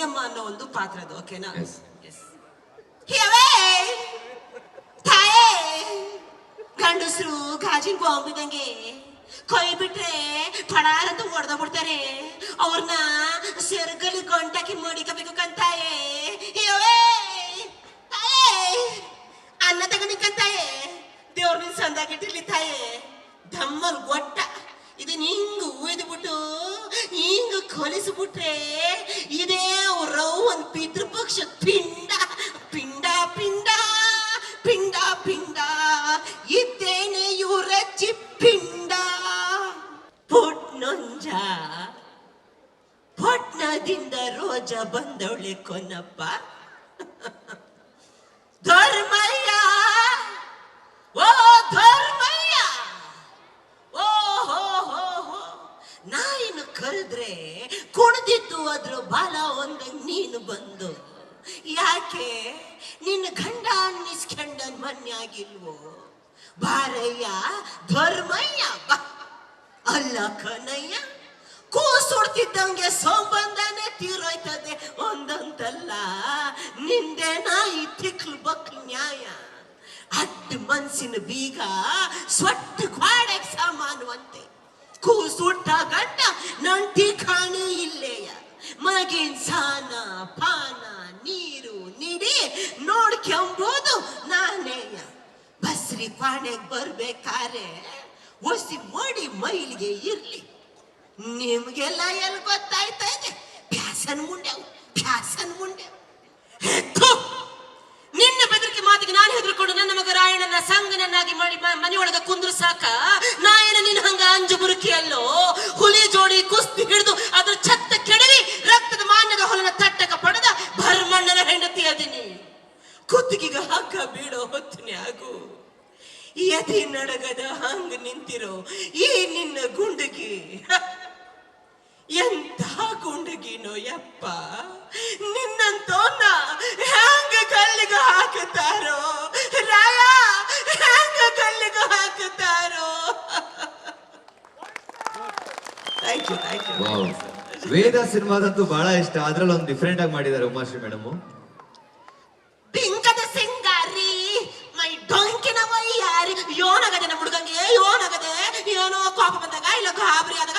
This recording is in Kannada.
ಮುನಿಯಮ್ಮ ಅನ್ನೋ ಒಂದು ಪಾತ್ರ ಅದು. ಓಕೆನಾ? ಗಂಡಸರು ಗಾಜಿನ ಗೊಂಬಿದಂಗೆ ಕೈ ಬಿಟ್ರೆ ಪಡಾರ ಅಂತ ಹೊಡೆದ ಬಿಡ್ತಾರೆ. ಅವ್ರನ್ನ ಸೆರಗಲಿ ಗಂಟಾಕಿ ಮಡಿಕಬೇಕು ಕಂತಾಯೇ. ಅನ್ನ ತಗೊಂಡಿಕ್ಕಂತಾಯೇ ದೇವ್ರ ಸಂದಾಗಿಟ್ಟಿರ್ಲಿ ತಾಯೇ. ಧಮ್ಮಲ್ ಗೊಟ್ಟ ಇದನ್ನ ಹಿಂಗ್ ಉಯ್ದುಬಿಟ್ಟು ಹಿಂಗ್ ಕಲಿಸ್ಬಿಟ್ರೆ ಇದೇ ಒಂದ್ ಪಿತೃಪಕ್ಷ ಪಿಂಡ ಪಿಂಡ ಪಿಂಡ ಪಿಂಡ ಪಿಂಡ ಇದ್ದೇನೆ ಇವರ ಚಿಪ್ಪಿಂಡ. ಪುಟ್ನೊಂಜ ಪಟ್ನದಿಂದ ರೋಜ ಬಂದವಳೆ ಕೊನ್ನಪ್ಪ. ಧರ್ಮಯ್ಯ ಓ ಧರ್ಮಯ್ಯ ಓ ಹೋ ಹೋ ಹೋ. ನಾಯಿನ ಕರೆದ್ರೆ ಕುಡ್ದಿತ್ತು ಅದ್ರ ಬಾಲ ಒಂದಂಗ್ ನೀನು ಬಂದು. ಯಾಕೆ ನಿನ್ನ ಗಂಡ ಅನ್ನಿಸ್ಕೊಂಡನ್ ಮನ್ಯಾಗಿಲ್ವೋ? ಬಾರಯ್ಯ ಧರ್ಮಯ್ಯ ಬಾ. ಅಲ್ಲ ಕನಯ್ಯ ಕೂಸುಡ್ತಿದ್ದಂಗೆ ಸಂಬಂಧನೇ ತೀರೋಯ್ತದೆ ಒಂದಂತಲ್ಲ. ನಿಂದೆ ನಾಯಿ ತಿಕ್ಲು ಬಕ್ಲು ನ್ಯಾಯ. ಅಡ್ಡ ಮನ್ಸಿನ ಬೀಗ ಸ್ವಟ್ಟ ಗಾಡೆಗೆ ಸಾಮಾನುವಂತೆ. ಕೂಸುಟ್ಟ ಗಂಡ ನಂಟಿ ಕಾಣೆ ಇಲ್ಲೆಯ. ಮಗಿನ್ ಸಾನ ಪಾನ ನೀರು ನಿಡಿ ನೋಡ್ಕೆಂಬುದು ನಾನೇಯ. ಬಸ್ರಿ ಪಾಣೆಗೆ ಬರ್ಬೇಕಾರೆ ಒಸಿ ಮಡಿ ಮೈಲಿಗೆ ಇರ್ಲಿ. ನಿಮ್ಗೆಲ್ಲ ಎಲ್ಲಿ ಗೊತ್ತಾಯ್ತಾ ಇದೆ? ಪ್ಯಾಸನ್ ಮುಂಡೆವು ಪ್ಯಾಸನ್ ಮುಂಡೆ. ನಿನ್ನ ಬೆದರಿಕೆ ಮಾತಿಗೆ ನಾನು ಹೆದರ್ಕೊಂಡು ನನ್ನ ಮಗ ರಾಯಣ್ಣನ ಸಂಗನನ್ನಾಗಿ ಮಾಡಿ ಮನೆಯೊಳಗ ಕುಂದ್ರು ಸಾಕ. ನಾಯನ ನಿನ್ ಹಂಗ ಅಂಜು ಬುರುಕಿಯಲ್ಲೋ ಹುಲಿ ಜೋಡಿ ಕುಸ್ತಿ ಹಿಡಿದು ಅದ್ರ ಛತ್ತ ಕೆಡವಿ ರಕ್ತದ ಮಾನ್ಯದ ಹೊಲನ ತಟ್ಟಕ ಪಡೆದ ಭರಮಣ್ಣನ ಹೆಂಡತಿ ಅದೀನಿ. ಕುತ್ತಿಗೆಗ ಹಗ್ಗ ಬೀಳೋ ಹೊತ್ತಿನ ಆಗು ಎದಿ ನಡಗದ ಹಂಗ ನಿಂತಿರೋ ಈ ನಿನ್ನ ಗುಂಡಗಿ. ಎಂಥ ಗುಂಡಗಿನೋ ಯಪ್ಪ. ನಿನ್ನಂತೋನ್ನ ಹ್ಯಾಂಗ ಕಲ್ಲಿಗ ಹಾಕುತ್ತಾರೋ ರಾಯ, ಹ್ಯಾಂಗ ಕಲ್ಲಿಗ ಹಾಕುತ್ತಾರೋ. Thank you thank you. Vedha ಸಿನಿಮಾದಂತೂ ಬಹಳ ಇಷ್ಟ. ಅದ್ರಲ್ಲಿ ಒಂದು ಡಿಫ್ರೆಂಟ್ ಆಗಿ ಮಾಡಿದ್ದಾರೆ ಉಮಾಶ್ರೀ ಮೇಡಮ್. ಪಿಂಕದ ಸಿಂಗಾರಿ ಮೈ ಡೊಂಕಿನ ವೈಯಾರಿ. ಯೋನಗದೆ ನಮ್ಮ ಹುಡುಗಂಗೆ ಯೋನಗದೆ ಏನೋ ಕೋಪ ಬಂದಾಗ ಇಲ್ಲ ಗಾಬರಿ ಆದಾಗ